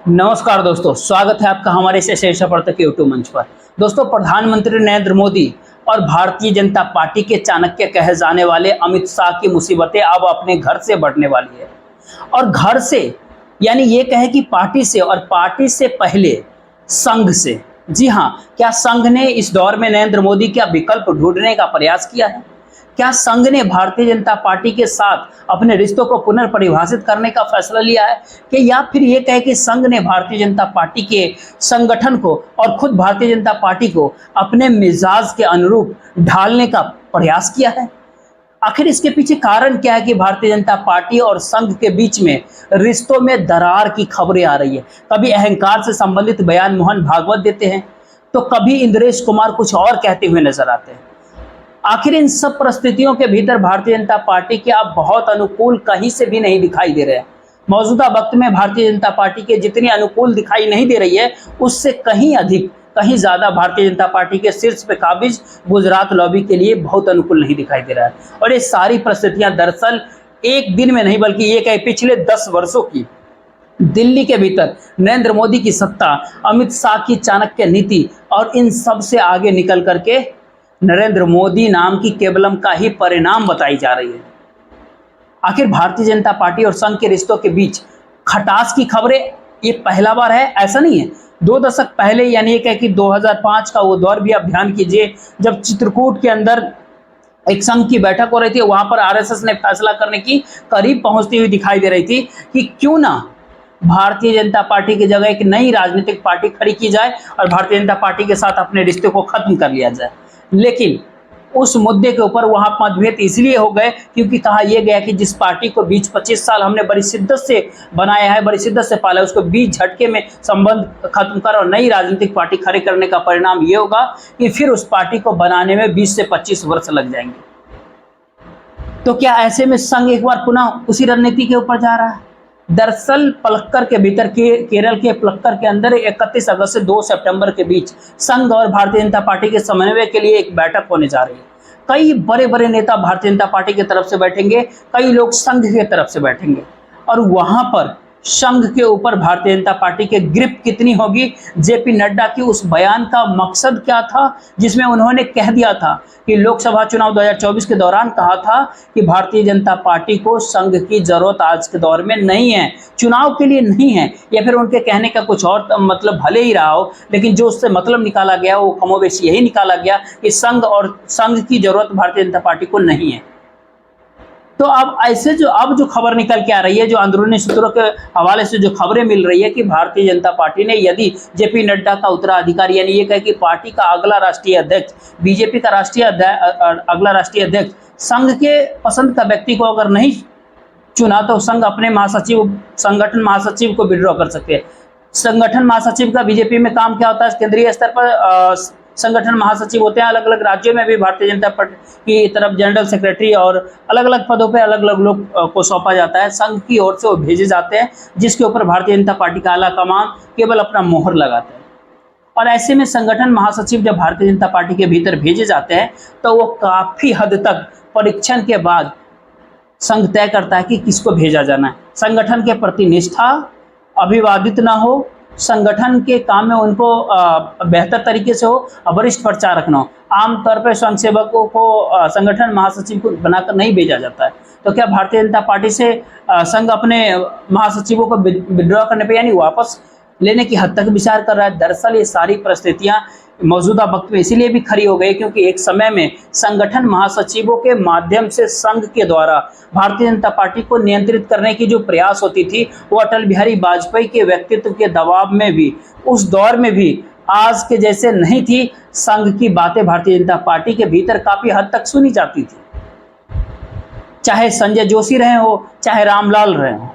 नमस्कार दोस्तों, स्वागत है आपका हमारे इस शीर्ष पर तक यूट्यूब मंच पर। दोस्तों, प्रधानमंत्री नरेंद्र मोदी और भारतीय जनता पार्टी के चाणक्य कहे जाने वाले अमित शाह की मुसीबतें अब अपने घर से बढ़ने वाली है। और घर से यानी ये कहे कि पार्टी से, और पार्टी से पहले संघ से। जी हाँ, क्या संघ ने इस दौर में नरेंद्र मोदी का विकल्प ढूंढने का प्रयास किया है? क्या संघ ने भारतीय जनता पार्टी के साथ अपने रिश्तों को पुनर्परिभाषित करने का फैसला लिया है कि या फिर ये कहे कि संघ ने भारतीय जनता पार्टी के संगठन को और खुद भारतीय जनता पार्टी को अपने मिजाज के अनुरूप ढालने का प्रयास किया है? आखिर इसके पीछे कारण क्या है कि भारतीय जनता पार्टी और संघ के बीच में रिश्तों में दरार की खबरें आ रही है? कभी अहंकार से संबंधित बयान मोहन भागवत देते हैं, तो कभी इंद्रेश कुमार कुछ और कहते हुए नजर आते हैं। आखिर इन सब परिस्थितियों के भीतर भारतीय जनता पार्टी के अब बहुत अनुकूल कहीं से भी नहीं दिखाई दे रहे हैं। मौजूदा वक्त में भारतीय जनता पार्टी के जितनी अनुकूल दिखाई नहीं दे रही है, उससे कहीं अधिक, कहीं ज्यादा भारतीय जनता पार्टी के शीर्ष पे काबिज गुजरात लॉबी के लिए बहुत अनुकूल नहीं दिखाई दे रहा है। और ये सारी परिस्थितियां दरअसल एक दिन में नहीं, बल्कि ये कहे पिछले 10 वर्षों की दिल्ली के भीतर नरेंद्र मोदी की सत्ता, अमित शाह की चाणक्य नीति और इन सब से आगे निकल करके नरेंद्र मोदी नाम की केवलम का ही परिणाम बताई जा रही है। आखिर भारतीय जनता पार्टी और संघ के रिश्तों के बीच खटास की खबरें ये पहला बार है, ऐसा नहीं है। 2 दशक पहले, यानी ये कह कि 2005 का वो दौर भी आप ध्यान कीजिए, जब चित्रकूट के अंदर एक संघ की बैठक हो रही थी। वहां पर आरएसएस ने फैसला करने की करीब पहुंचती हुई दिखाई दे रही थी कि क्यों ना भारतीय जनता पार्टी की जगह एक नई राजनीतिक पार्टी खड़ी की जाए और भारतीय जनता पार्टी के साथ अपने रिश्ते को खत्म कर लिया जाए। लेकिन उस मुद्दे के ऊपर वहां मतभेद इसलिए हो गए क्योंकि कहा यह गया कि जिस पार्टी को 20-25 साल हमने बड़ी शिद्दत से बनाया है, बड़ी शिद्दत से पाला है, उसको 20 झटके में संबंध खत्म कर और नई राजनीतिक पार्टी खड़ी करने का परिणाम यह होगा कि फिर उस पार्टी को बनाने में 20 से 25 वर्ष लग जाएंगे। तो क्या ऐसे में संघ एक बार पुनः उसी रणनीति के ऊपर जा रहा है? दरअसल पलक्कर के भीतर केरल के पलक्कर के अंदर 31 अगस्त से 2 सितंबर के बीच संघ और भारतीय जनता पार्टी के समन्वय के लिए एक बैठक होने जा रही है। कई बड़े बड़े नेता भारतीय जनता पार्टी की तरफ से बैठेंगे, कई लोग संघ की तरफ से बैठेंगे, और वहां पर संघ के ऊपर भारतीय जनता पार्टी के ग्रिप कितनी होगी? जेपी नड्डा की उस बयान का मकसद क्या था जिसमें उन्होंने कह दिया था कि लोकसभा चुनाव 2024 के दौरान कहा था कि भारतीय जनता पार्टी को संघ की जरूरत आज के दौर में नहीं है, चुनाव के लिए नहीं है, या फिर उनके कहने का कुछ और मतलब भले ही रहा हो, लेकिन जो उससे मतलब निकाला गया वो कमोबेश यही निकाला गया कि संघ और संघ की जरूरत भारतीय जनता पार्टी को नहीं है। तो अब ऐसे जो खबर निकल के आ रही है, जो अंदरूनी सूत्रों के हवाले से जो खबरें मिल रही है कि भारतीय जनता पार्टी ने यदि जेपी नड्डा का उत्तराधिकारी, यानी ये कहे कि पार्टी का अगला राष्ट्रीय अध्यक्ष, बीजेपी का अगला राष्ट्रीय अध्यक्ष संघ के पसंद का व्यक्ति को अगर नहीं चुना तो संघ अपने संगठन महासचिव को विड्रॉ कर सकते हैं। संगठन महासचिव का बीजेपी में काम क्या होता है? केंद्रीय स्तर पर संगठन महासचिव होते हैं। अलग अलग राज्यों में भी भारतीय जनता पार्टी की तरफ जनरल सेक्रेटरी और अलग अलग पदों पे अलग अलग लोग को सौंपा जाता है। संघ की ओर से वो भेजे जाते हैं, जिसके ऊपर भारतीय जनता पार्टी का आला कमान केवल अपना मोहर लगाते हैं। और ऐसे में संगठन महासचिव जब भारतीय जनता पार्टी के भीतर भेजे जाते हैं तो वो काफी हद तक परीक्षण के बाद संघ तय करता है कि किसको भेजा जाना है। संगठन के प्रति निष्ठा, अभिवादित ना हो, संगठन के काम में उनको बेहतर तरीके से हो, वरिष्ठ प्रचारक न हो। आमतौर पर स्वयंसेवकों को संगठन महासचिव को बनाकर नहीं भेजा जाता है। तो क्या भारतीय जनता पार्टी से संघ अपने महासचिवों को विड्रॉ करने पे, यानी वापस लेने की हद तक विचार कर रहा है? दरअसल ये सारी परिस्थितियां मौजूदा वक्त में इसीलिए भी खड़ी हो गई क्योंकि एक समय में संगठन महासचिवों के माध्यम से संघ के द्वारा भारतीय जनता पार्टी को नियंत्रित करने की जो प्रयास होती थी, वो अटल बिहारी वाजपेयी के व्यक्तित्व के दबाव में भी, उस दौर में भी आज के जैसे नहीं थी। संघ की बातें भारतीय जनता पार्टी के भीतर काफी हद तक सुनी जाती थी, चाहे संजय जोशी रहे हो, चाहे रामलाल रहे हो,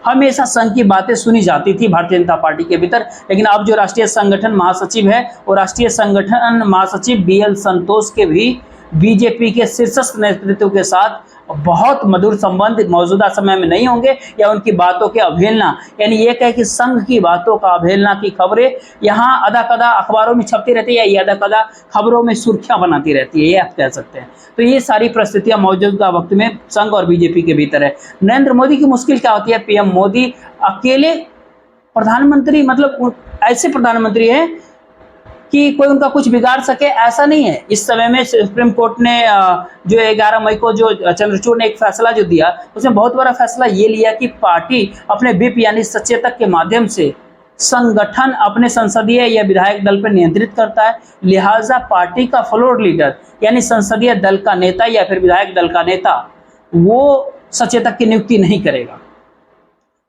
हमेशा संघ की बातें सुनी जाती थी भारतीय जनता पार्टी के भीतर। लेकिन अब जो राष्ट्रीय संगठन महासचिव है, वो राष्ट्रीय संगठन महासचिव बीएल संतोष के भी बीजेपी के शीर्षस्थ नेतृत्व के साथ बहुत मधुर संबंध मौजूदा समय में नहीं होंगे, या उनकी बातों के अवहेलना, यानी ये कहे कि संघ की बातों का अवहेलना की खबरें यहाँ अदा कदा अखबारों में छपती रहती है, या अदा कदा खबरों में सुर्खियां बनाती रहती है, ये आप कह सकते हैं। तो ये सारी परिस्थितियां मौजूदा वक्त में संघ और बीजेपी के भीतर है। नरेंद्र मोदी की मुश्किल क्या होती है? पीएम मोदी अकेले प्रधानमंत्री मतलब ऐसे प्रधानमंत्री है कि कोई उनका कुछ बिगाड़ सके, ऐसा नहीं है। इस समय में सुप्रीम कोर्ट ने जो 11 मई को जो चंद्रचूड़ ने एक फैसला जो दिया, उसमें बहुत बड़ा फैसला ये लिया कि पार्टी अपने विप यानी सचेतक के माध्यम से संगठन अपने संसदीय या विधायक दल पर नियंत्रित करता है। लिहाजा पार्टी का फ्लोर लीडर यानी संसदीय दल का नेता या फिर विधायक दल का नेता वो सचेतक की नियुक्ति नहीं करेगा।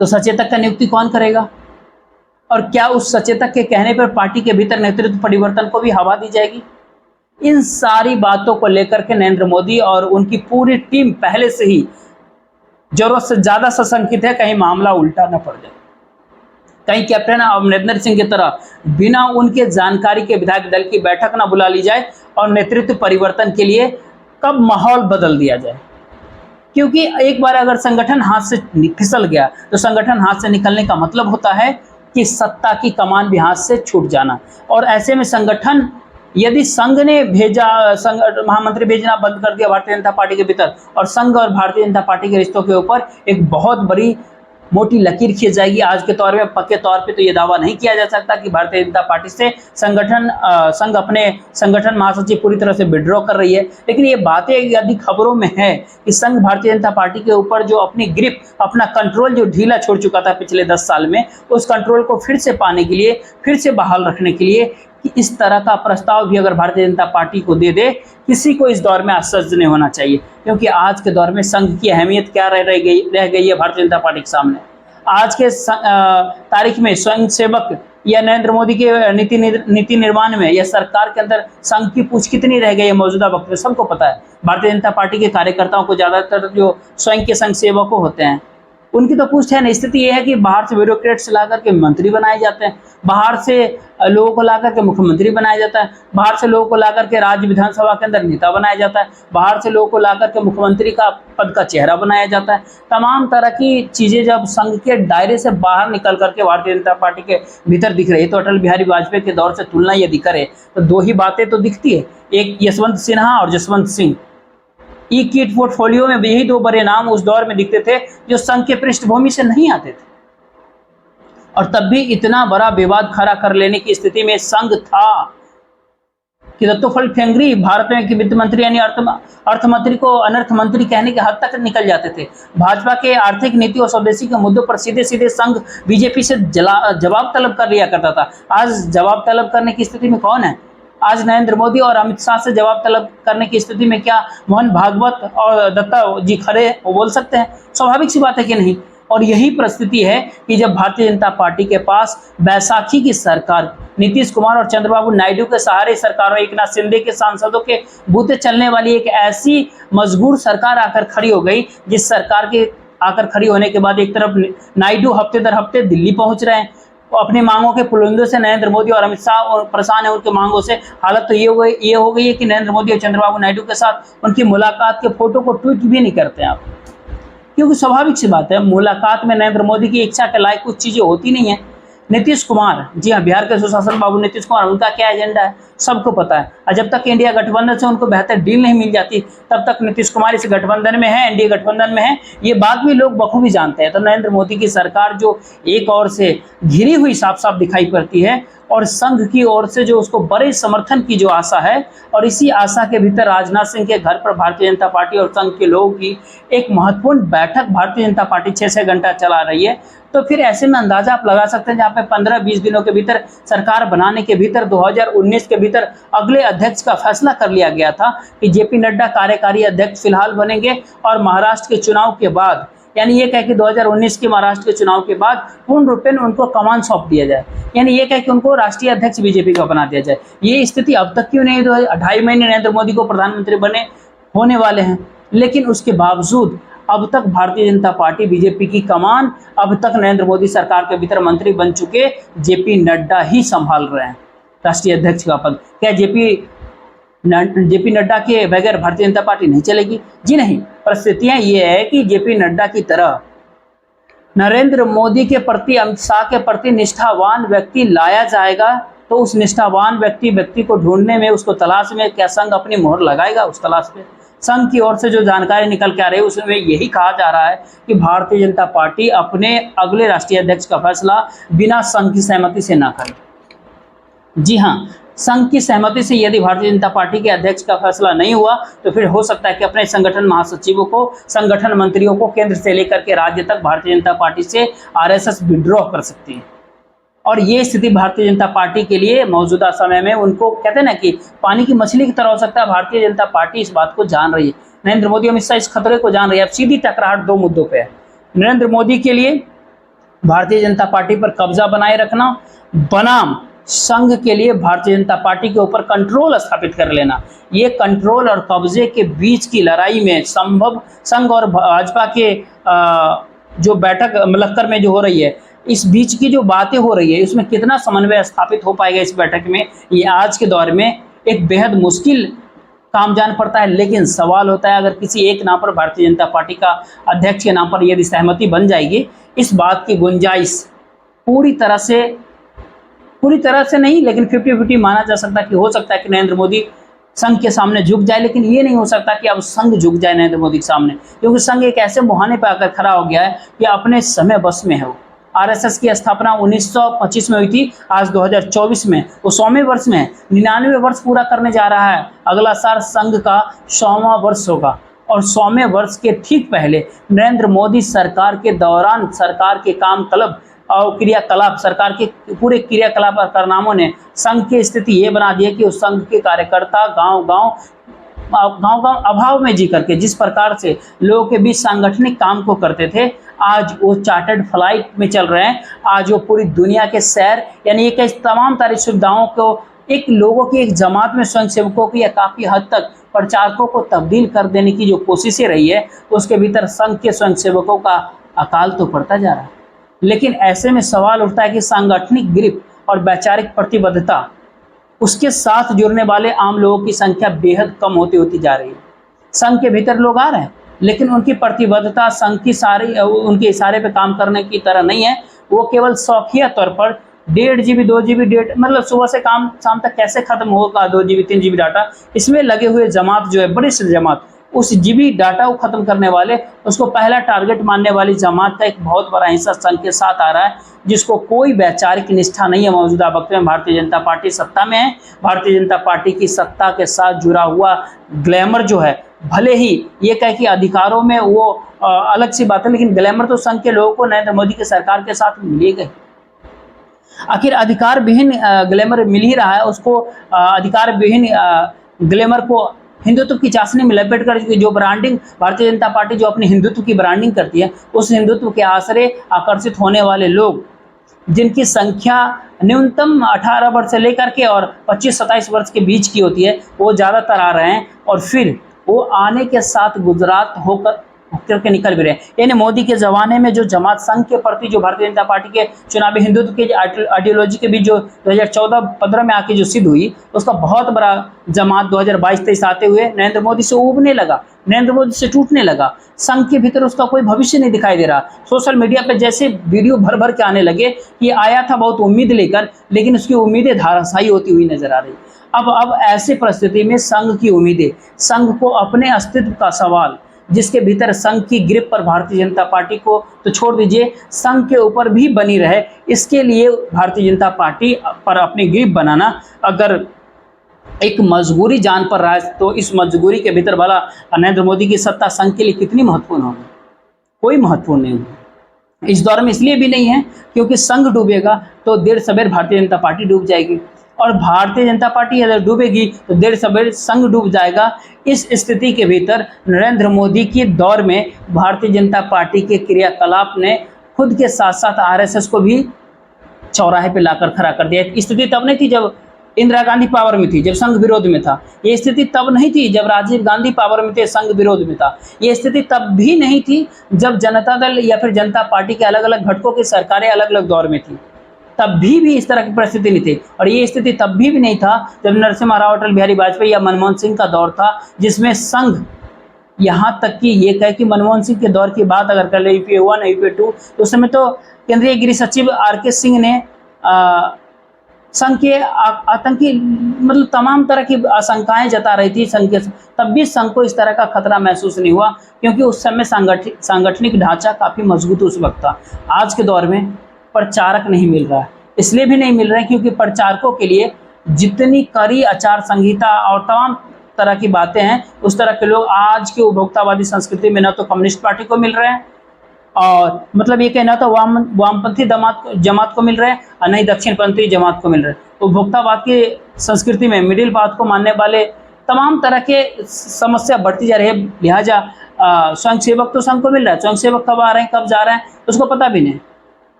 तो सचेतक का नियुक्ति कौन करेगा? और क्या उस सचेतक के कहने पर पार्टी के भीतर नेतृत्व परिवर्तन को भी हवा दी जाएगी? इन सारी बातों को लेकर के नरेंद्र मोदी और उनकी पूरी टीम पहले से ही जरूरत से ज्यादा सशंकित है, कहीं मामला उल्टा न पड़ जाए, कहीं कैप्टन अमरिंदर सिंह की तरह बिना उनके जानकारी के विधायक दल की बैठक न बुला ली जाए और नेतृत्व परिवर्तन के लिए कब माहौल बदल दिया जाए। क्योंकि एक बार अगर संगठन हाथ से फिसल गया तो संगठन हाथ से निकलने का मतलब होता है कि सत्ता की कमान भी हाथ से छूट जाना। और ऐसे में संगठन यदि संघ ने महामंत्री भेजना बंद कर दिया भारतीय जनता पार्टी के भीतर और संघ और भारतीय जनता पार्टी के रिश्तों के ऊपर एक बहुत बड़ी मोटी लकीर खींच जाएगी। आज के तौर में पक्के तौर पे तो ये दावा नहीं किया जा सकता कि भारतीय जनता पार्टी से संघ अपने संगठन महासचिव पूरी तरह से विड्रॉ कर रही है, लेकिन ये बातें यदि खबरों में है कि संघ भारतीय जनता पार्टी के ऊपर जो अपनी ग्रिप, अपना कंट्रोल जो ढीला छोड़ चुका था पिछले 10 साल में, उस कंट्रोल को फिर से पाने के लिए, फिर से बहाल रखने के लिए कि इस तरह का प्रस्ताव भी अगर भारतीय जनता पार्टी को दे दे, किसी को इस दौर में आश्चर्य नहीं होना चाहिए। क्योंकि आज के दौर में संघ की अहमियत क्या रह गई है भारतीय जनता पार्टी के सामने। आज के तारीख में स्वयं सेवक या नरेंद्र मोदी के नीति निर्माण में या सरकार के अंदर संघ की पूछ कितनी रह गई है मौजूदा वक्त में, सबको पता है। भारतीय जनता पार्टी के कार्यकर्ताओं को ज्यादातर जो स्वयं के संघ सेवक होते हैं उनकी तो पूछ है ना। स्थिति यह है कि बाहर से ब्यूरोक्रेट्स ला करके मंत्री बनाए जाते हैं, बाहर से लोगों को ला करके मुख्यमंत्री बनाया जाता है, बाहर से लोगों को ला करके राज्य विधानसभा के अंदर नेता बनाया जाता है, बाहर से लोगों को ला करके मुख्यमंत्री का पद का चेहरा बनाया जाता है। तमाम तरह की चीजें जब संघ के दायरे से बाहर निकल करके भारतीय जनता पार्टी के भीतर दिख रही है, तो अटल बिहारी वाजपेयी के दौर से तुलना यदि करें तो दो ही बातें तो दिखती है, एक यशवंत सिन्हा और जसवंत सिंह। ई किट पोर्टफोलियो में यही दो बड़े नाम उस दौर में दिखते थे जो संघ के पृष्ठभूमि से नहीं आते थे, और तब भी इतना बड़ा विवाद खड़ा कर लेने की स्थिति में संघ था कि दत्तोफल ठेंगरी भारत में की वित्त मंत्री यानी अर्थ मंत्री को अनर्थ मंत्री कहने के हद तक निकल जाते थे। भाजपा के आर्थिक नीति और स्वदेशी के मुद्दों पर सीधे सीधे संघ बीजेपी से जवाब तलब कर लिया करता था। आज जवाब तलब करने की स्थिति में कौन है? आज नरेंद्र मोदी और अमित शाह से जवाब तलब करने की स्थिति में क्या मोहन भागवत और दत्ता जी खड़े वो बोल सकते हैं? स्वाभाविक सी बात है कि नहीं। और यही परिस्थिति है कि जब भारतीय जनता पार्टी के पास बैसाखी की सरकार, नीतीश कुमार और चंद्रबाबू नायडू के सहारे सरकारों, एक नाथ शिंदे के सांसदों के बूते चलने वाली एक ऐसी मजबूर सरकार आकर खड़ी हो गई, जिस सरकार के आकर खड़ी होने के बाद एक तरफ नायडू हफ्ते दर हफ्ते दिल्ली पहुंच रहे हैं, अपनी मांगों के पुलिंदों से नरेंद्र मोदी और अमित शाह और परेशान है उनकी मांगों से। हालत तो ये हो गई है कि नरेंद्र मोदी और चंद्रबाबू नायडू के साथ उनकी मुलाकात के फोटो को ट्वीट भी नहीं करते हैं आप, क्योंकि स्वाभाविक सी बात है मुलाकात में नरेंद्र मोदी की इच्छा के लायक कुछ चीजें होती नहीं है। नीतीश कुमार, जी हाँ, बिहार के सुशासन बाबू नीतीश कुमार, उनका क्या एजेंडा है सबको पता है। और जब तक इंडिया गठबंधन से उनको बेहतर डील नहीं मिल जाती तब तक नीतीश कुमार इस गठबंधन में है, एनडीए गठबंधन में है, ये बात भी लोग बखूबी जानते हैं। तो नरेंद्र मोदी की सरकार जो एक ओर से घिरी हुई साफ साफ दिखाई पड़ती है और संघ की ओर से जो उसको बड़े समर्थन की जो आशा है, और इसी आशा के भीतर राजनाथ सिंह के घर पर भारतीय जनता पार्टी और संघ के लोगों की एक महत्वपूर्ण बैठक भारतीय जनता पार्टी 6-6 घंटा चला रही है। तो फिर ऐसे में अंदाजा आप लगा सकते हैं, जहाँ पे 15-20 दिनों के भीतर सरकार बनाने के भीतर 2019 के भीतर अगले अध्यक्ष का फैसला कर लिया गया था कि जेपी नड्डा कार्यकारी अध्यक्ष फिलहाल बनेंगे, और महाराष्ट्र के चुनाव के बाद, यानी ये कह कि 2019 के महाराष्ट्र के चुनाव के बाद पूर्ण रूपेण उनको कमान सौंप दिया जाए, यानी ये कह कि उनको राष्ट्रीय अध्यक्ष बीजेपी का बना दिया जाए। ये स्थिति अब तक क्यों नहीं? 2.5 महीने नरेंद्र मोदी को प्रधानमंत्री बने होने वाले हैं, लेकिन उसके बावजूद अब तक भारतीय जनता पार्टी बीजेपी की कमान अब तक नरेंद्र मोदी सरकार के भीतर मंत्री बन चुके जेपी नड्डा ही संभाल रहे हैं राष्ट्रीय अध्यक्ष का पद। क्या जेपी नड्डा के बगैर भारतीय जनता पार्टी नहीं चलेगी? जी नहीं। परिस्थितियां ये है कि जेपी नड्डा की तरह नरेंद्र मोदी के प्रति, अमित शाह के प्रति निष्ठावान व्यक्ति लाया जाएगा, तो उस निष्ठावान व्यक्ति को ढूंढने में, उसको तलाश में क्या संघ अपनी मोहर लगाएगा उस तलाश पे? संघ की ओर से जो जानकारी निकल के आ रही है उसमें यही कहा जा रहा है कि भारतीय जनता पार्टी अपने अगले राष्ट्रीय अध्यक्ष का फैसला बिना संघ की सहमति से ना करे। जी हाँ, संघ की सहमति से यदि भारतीय जनता पार्टी के अध्यक्ष का फैसला नहीं हुआ तो फिर हो सकता है कि अपने संगठन महासचिवों को, संगठन मंत्रियों को केंद्र से लेकर के राज्य तक भारतीय जनता पार्टी से आरएसएस विड्रॉ कर सकती है। और ये स्थिति भारतीय जनता पार्टी के लिए मौजूदा समय में, उनको कहते हैं ना कि पानी की मछली की तरह हो सकता है। भारतीय जनता पार्टी इस बात को जान रही है, नरेंद्र मोदी अमित शाह इस खतरे को जान रही है। अब सीधी टकराहट दो मुद्दों पे है। नरेंद्र मोदी के लिए भारतीय जनता पार्टी पर कब्जा बनाए रखना बनाम संघ के लिए भारतीय जनता पार्टी के ऊपर कंट्रोल स्थापित कर लेना। ये कंट्रोल और कब्जे के बीच की लड़ाई में संभव संघ और भाजपा के जो बैठक मलक्कर में जो हो रही है, इस बीच की जो बातें हो रही है, इसमें कितना समन्वय स्थापित हो पाएगा इस बैठक में, ये आज के दौर में एक बेहद मुश्किल काम जान पड़ता है। लेकिन सवाल होता है, अगर किसी एक नाम पर, भारतीय जनता पार्टी का अध्यक्ष के नाम पर यदि सहमति बन जाएगी, इस बात की गुंजाइश पूरी तरह से नहीं, लेकिन 50-50 माना जा सकता है कि हो सकता है कि नरेंद्र मोदी संघ के सामने झुक जाए। लेकिन ये नहीं हो सकता कि अब संघ झुक जाए नरेंद्र मोदी के सामने, क्योंकि संघ एक ऐसे मुहाने पर आकर खड़ा हो गया है कि अपने समय बस में है। वो आरएसएस की स्थापना 1925 में हुई थी, आज 2024 में वो 100वें वर्ष में है, 99 वर्ष पूरा करने जा रहा है। अगला साल संघ का 100वां वर्ष होगा और 100वें वर्ष के ठीक पहले नरेंद्र मोदी सरकार के दौरान सरकार के कामकलब और क्रियाकलाप, सरकार के पूरे क्रियाकलाप और कारनामों ने संघ की स्थिति ये बना दी है कि उस संघ के कार्यकर्ता गांव-गांव अभाव में जी करके जिस प्रकार से लोगों के बीच सांगठनिक काम को करते थे, आज वो चार्टर्ड फ्लाइट में चल रहे हैं। आज वो पूरी दुनिया के सैर, यानी ये तमाम सारी सुविधाओं को एक लोगों की एक जमात में स्वयंसेवकों की या काफ़ी हद तक प्रचारकों को तब्दील कर देने की जो कोशिशें रही है, उसके भीतर संघ के स्वयंसेवकों का अकाल तो पड़ता जा रहा है। लेकिन ऐसे में सवाल उठता है कि सांगठनिक ग्रिप और वैचारिक प्रतिबद्धता, उसके साथ जुड़ने वाले आम लोगों की संख्या बेहद कम होती जा रही है। संघ के भीतर लोग आ रहे हैं, लेकिन उनकी प्रतिबद्धता संघ की उनके इशारे पे काम करने की तरह नहीं है। वो केवल शौकिया तौर पर 1.5 GB 2 GB डेटा, मतलब सुबह से काम शाम तक कैसे खत्म होगा 2 GB 3 GB डाटा, इसमें लगे हुए जमात जो है, बड़ी सी जमात, उस जीबी डाटा को खत्म करने वाले, उसको पहला टारगेट मानने वाली जमात का एक बहुत बड़ा हिस्सा संघ के साथ आ रहा है, जिसको कोई वैचारिक निष्ठा नहीं है। मौजूदा वक्त में भारतीय जनता पार्टी सत्ता में है। भारतीय जनता पार्टी की सत्ता के साथ जुड़ा हुआ ग्लैमर जो है, भले ही ये कहे कि अधिकारों में वो अलग सी बात है, लेकिन ग्लैमर तो संघ के लोगों को नरेंद्र मोदी की सरकार के साथ मिलेगा। आखिर अधिकार विहीन ग्लैमर मिल ही रहा है उसको। अधिकार विहीन ग्लैमर को हिंदुत्व की चाशनी में लपेट कर जो ब्रांडिंग भारतीय जनता पार्टी जो अपने हिंदुत्व की ब्रांडिंग करती है, उस हिंदुत्व के आश्रय आकर्षित होने वाले लोग, जिनकी संख्या न्यूनतम 18 वर्ष से लेकर के और 25-27 वर्ष के बीच की होती है, वो ज़्यादातर आ रहे हैं। और फिर वो आने के साथ गुजरात होकर के निकल भी रहे हैं। यानी मोदी के ज़माने में जो जमात संघ के प्रति, जो भारतीय जनता पार्टी के चुनावी हिंदुत्व के आइडियोलॉजी के बीच जो 2014-15 में आके जो सिद्ध हुई, उसका बहुत बड़ा जमात 2022-23 आते हुए नरेंद्र मोदी से उबने लगा, नरेंद्र मोदी से टूटने लगा। संघ के भीतर उसका कोई भविष्य नहीं दिखाई दे रहा। सोशल मीडिया पर जैसे वीडियो भर भर के आने लगे कि आया था बहुत उम्मीद लेकर, लेकिन उसकी उम्मीदें धाराशायी होती हुई नजर आ रही। अब ऐसे परिस्थिति में संघ की उम्मीदें, संघ को अपने अस्तित्व का सवाल, जिसके भीतर संघ की ग्रिप पर भारतीय जनता पार्टी को तो छोड़ दीजिए, संघ के ऊपर भी बनी रहे, इसके लिए भारतीय जनता पार्टी पर अपनी ग्रिप बनाना अगर एक मजबूरी जान पर रहा है, तो इस मजबूरी के भीतर भला नरेंद्र मोदी की सत्ता संघ के लिए कितनी महत्वपूर्ण होगी? कोई महत्वपूर्ण नहीं होगी। इस दौर में इसलिए भी नहीं है क्योंकि संघ डूबेगा तो देर सवेर भारतीय जनता पार्टी डूब जाएगी, और भारतीय जनता पार्टी अगर डूबेगी तो देर सवेर संघ डूब जाएगा। इस स्थिति के भीतर नरेंद्र मोदी के दौर में भारतीय जनता पार्टी के क्रियाकलाप ने खुद के साथ साथ आरएसएस को भी चौराहे पे लाकर खड़ा कर दिया। स्थिति तब नहीं थी जब इंदिरा गांधी पावर में थी, जब संघ विरोध में था। ये स्थिति तब नहीं थी जब राजीव गांधी पावर में थे, संघ विरोध में था। ये स्थिति तब भी नहीं थी जब जनता दल या फिर जनता पार्टी के अलग अलग घटकों की सरकारें अलग अलग दौर में थी, तब भी इस तरह की परिस्थिति नहीं थी। और ये स्थिति तब भी नहीं था जब नरसिम्हा राव, अटल बिहारी वाजपेयी या मनमोहन सिंह का दौर था, जिसमें संघ, यहाँ तक कि ये कहे कि मनमोहन सिंह के दौर की बात अगर कर ले, यूपीए 1 यूपीए 2, तो उस समय तो केंद्रीय गृह सचिव आर के सिंह ने संघ के आतंकी मतलब तमाम तरह की आशंकाएं जता रही थी संघ के, तब भी संघ को इस तरह का खतरा महसूस नहीं हुआ, क्योंकि उस समय सांगठनिक ढांचा काफी मजबूत उस वक्त था। आज के दौर में प्रचारक नहीं मिल रहा है, इसलिए भी नहीं मिल रहा है क्योंकि प्रचारकों के लिए जितनी कड़ी आचार संहिता और तमाम तरह की बातें हैं, उस तरह के लोग आज की उपभोक्तावादी संस्कृति में न तो कम्युनिस्ट पार्टी को मिल रहे हैं, और मतलब ये कहना तो वामपंथी जमात को मिल रहे हैं, और नहीं दक्षिणपंथी जमात को मिल रहे हैं। उपभोक्तावाद की संस्कृति में मिडिल पाथ को मानने वाले तमाम तरह के समस्या बढ़ती जा रही है। लिहाजा स्वयंसेवक तो संघ को मिल रहा है, स्वयंसेवक कब आ रहे हैं कब जा रहे हैं उसको पता भी नहीं,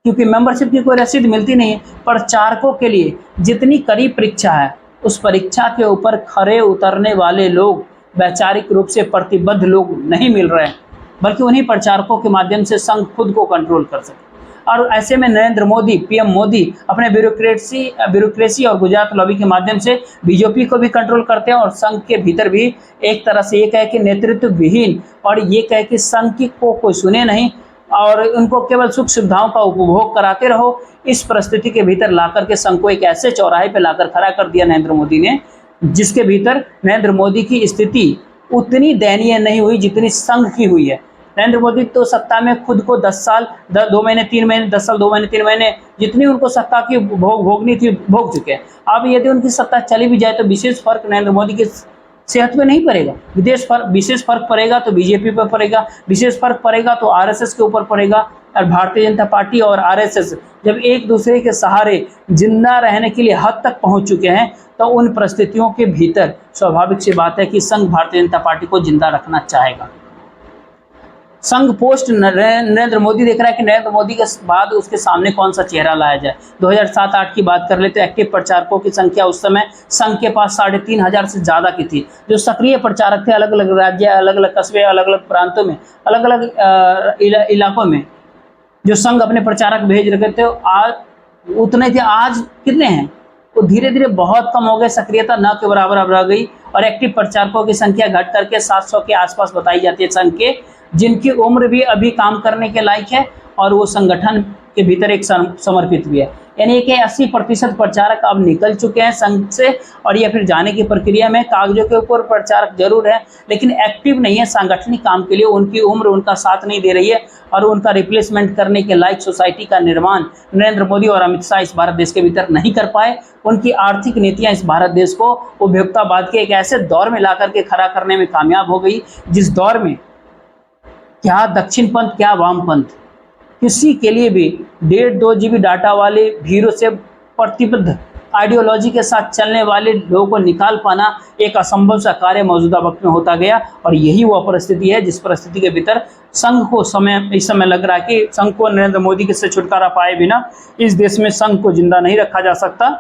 क्योंकि मेंबरशिप की कोई रसीद मिलती नहीं है। प्रचारकों के लिए जितनी कड़ी परीक्षा है, उस परीक्षा के ऊपर खरे उतरने वाले लोग, वैचारिक रूप से प्रतिबद्ध लोग नहीं मिल रहे हैं, बल्कि उन्हीं प्रचारकों के माध्यम से संघ खुद को कंट्रोल कर सके। और ऐसे में नरेंद्र मोदी, पीएम मोदी अपने ब्यूरोक्रेसी और गुजरात लॉबी के माध्यम से बीजेपी को भी कंट्रोल करते हैं, और संघ के भीतर भी एक तरह से ये कहे कि नेतृत्व विहीन, और ये कहे कि संघ की को कोई सुने नहीं और उनको केवल सुख सुविधाओं का उपभोग कराते रहो। इस परिस्थिति के भीतर लाकर के संघ को एक ऐसे चौराहे पे लाकर खड़ा कर दिया नरेंद्र मोदी ने, जिसके भीतर नरेंद्र मोदी की स्थिति उतनी दयनीय नहीं हुई जितनी संघ की हुई है। नरेंद्र मोदी तो सत्ता में खुद को 10 साल 2 महीने 3 महीने 10 साल 2 महीने 3 महीने जितनी उनको सत्ता की भोगनी थी भोग चुके हैं। अब यदि उनकी सत्ता चली भी जाए तो विशेष फर्क नरेंद्र मोदी की सेहत पे नहीं पड़ेगा, विशेष फर्क पड़ेगा तो बीजेपी पर पड़ेगा, विशेष फर्क पड़ेगा तो आरएसएस के ऊपर पड़ेगा। और भारतीय जनता पार्टी और आरएसएस जब एक दूसरे के सहारे जिंदा रहने के लिए हद तक पहुंच चुके हैं, तो उन परिस्थितियों के भीतर स्वाभाविक सी बात है कि संघ भारतीय जनता पार्टी को जिंदा रखना चाहेगा। संघ पोस्ट नरेंद्र मोदी देख रहा है कि नरेंद्र मोदी के बाद उसके सामने कौन सा चेहरा लाया जाए। 2007-8 की बात कर ले तो एक्टिव प्रचारकों की संख्या उस समय संघ के पास 3,500 से ज़्यादा की थी। जो सक्रिय प्रचारक थे अलग अलग राज्य, अलग अलग कस्बे, अलग अलग प्रांतों में, अलग अलग इलाकों में जो संघ अपने प्रचारक भेज रखे थे, आज उतने थे। आज कितने हैं? तो धीरे धीरे बहुत कम हो गए, सक्रियता न के बराबर अब रह गई, और एक्टिव प्रचारकों की संख्या घट करके 700 के आसपास बताई जाती है संघ के, जिनकी उम्र भी अभी काम करने के लायक है और वो संगठन के भीतर एक समर्पित भी है। यानी कि 80% प्रचारक अब निकल चुके हैं संघ से, और या फिर जाने की प्रक्रिया में। कागजों के ऊपर प्रचारक जरूर है, लेकिन एक्टिव नहीं है सांगठनिक काम के लिए। उनकी उम्र उनका साथ नहीं दे रही है, और उनका रिप्लेसमेंट करने के लायक सोसाइटी का निर्माण नरेंद्र मोदी और अमित शाह इस भारत देश के भीतर नहीं कर पाए। उनकी आर्थिक नीतियां इस भारत देश को उपभोक्तावाद के एक ऐसे दौर में ला करके खड़ा करने में कामयाब हो गई, जिस दौर में क्या दक्षिणपंथ क्या वामपंथ, किसी के लिए भी 1.5-2 GB डाटा वाले भीड़ों से प्रतिबद्ध आइडियोलॉजी के साथ चलने वाले लोगों को निकाल पाना एक असंभव सा कार्य मौजूदा वक्त में होता गया। और यही वह परिस्थिति है जिस परिस्थिति के भीतर संघ को इस समय लग रहा है कि संघ को नरेंद्र मोदी से छुटकारा पाए बिना इस देश में संघ को जिंदा नहीं रखा जा सकता।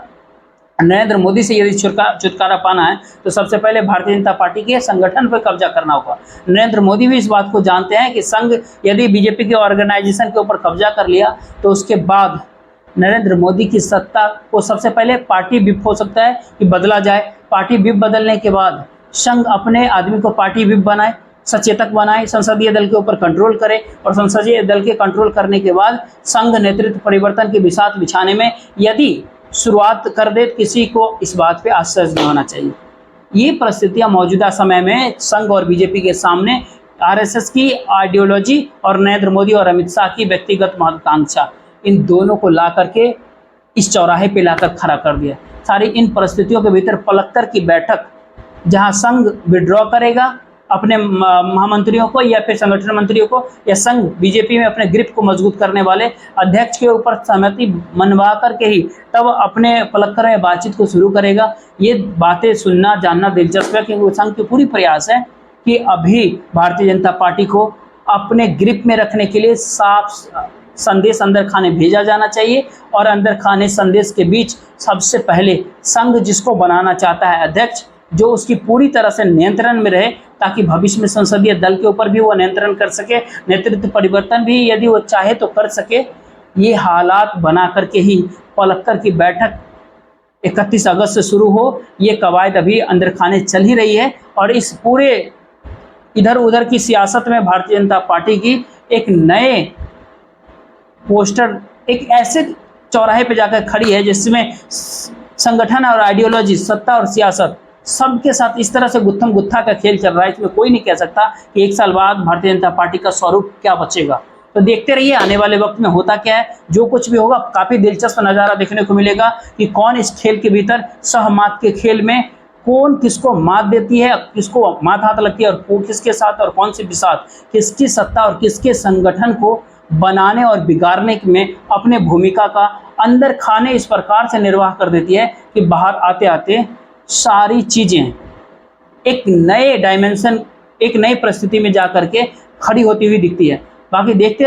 नरेंद्र मोदी से यदि छुटकारा पाना है तो सबसे पहले भारतीय जनता पार्टी के संगठन पर कब्जा करना होगा। नरेंद्र मोदी भी इस बात को जानते हैं कि संघ यदि बीजेपी के ऑर्गेनाइजेशन के ऊपर कब्जा कर लिया तो उसके बाद नरेंद्र मोदी की सत्ता को सबसे पहले पार्टी विप हो सकता है कि बदला जाए। पार्टी विप बदलने के बाद संघ अपने आदमी को पार्टी विप बनाए, सचेतक बनाए, संसदीय दल के ऊपर कंट्रोल करे, और संसदीय दल के कंट्रोल करने के बाद संघ नेतृत्व परिवर्तन की बिसात बिछाने में यदि शुरुआत कर दे, किसी को इस बात पे आश्चर्य नहीं होना चाहिए। ये परिस्थितियां मौजूदा समय में संघ और बीजेपी के सामने, आरएसएस की आइडियोलॉजी और नरेंद्र मोदी और अमित शाह की व्यक्तिगत महत्वाकांक्षा, इन दोनों को ला करके इस चौराहे पे लाकर खड़ा कर दिया। सारी इन परिस्थितियों के भीतर पलक्कर की बैठक, जहां संघ विड्रॉ करेगा अपने महामंत्रियों को या फिर संगठन मंत्रियों को, या संघ बीजेपी में अपने ग्रिप को मजबूत करने वाले अध्यक्ष के ऊपर सहमति मनवा करके ही तब अपने पलक्कर में बातचीत को शुरू करेगा। ये बातें सुनना जानना दिलचस्प है, क्योंकि संघ की पूरी प्रयास है कि अभी भारतीय जनता पार्टी को अपने ग्रिप में रखने के लिए साफ संदेश अंदर खाने भेजा जाना चाहिए, और अंदर खाने संदेश के बीच सबसे पहले संघ जिसको बनाना चाहता है अध्यक्ष, जो उसकी पूरी तरह से नियंत्रण में रहे, ताकि भविष्य में संसदीय दल के ऊपर भी वो नियंत्रण कर सके, नेतृत्व परिवर्तन भी यदि वो चाहे तो कर सके। ये हालात बना करके ही पलक्कर की बैठक 31 अगस्त से शुरू हो। ये कवायद अभी अंदर खाने चल ही रही है, और इस पूरे इधर उधर की सियासत में भारतीय जनता पार्टी की एक नए पोस्टर, एक ऐसे चौराहे पे जाकर खड़ी है, जिसमें संगठन और आइडियोलॉजी, सत्ता और सियासत सबके साथ इस तरह से गुत्थम गुत्था का खेल चल रहा है, इसमें कोई नहीं कह सकता कि 1 साल बाद भारतीय जनता पार्टी का स्वरूप क्या बचेगा। तो देखते रहिए आने वाले वक्त में होता क्या है। जो कुछ भी होगा काफी दिलचस्प नजारा देखने को मिलेगा कि कौन इस खेल के भीतर सहमात के खेल में कौन किसको मात देती है, किसको मात हाथ लगती है, और वो किसके साथ और कौन सी बिसात किसकी सत्ता और किसके संगठन को बनाने और बिगाड़ने में अपने भूमिका का अंदर खाने इस प्रकार से निर्वाह कर देती है कि बाहर आते आते सारी चीजें एक नए डायमेंशन, एक नई परिस्थिति में जाकर के खड़ी होती हुई दिखती है। बाकी देखते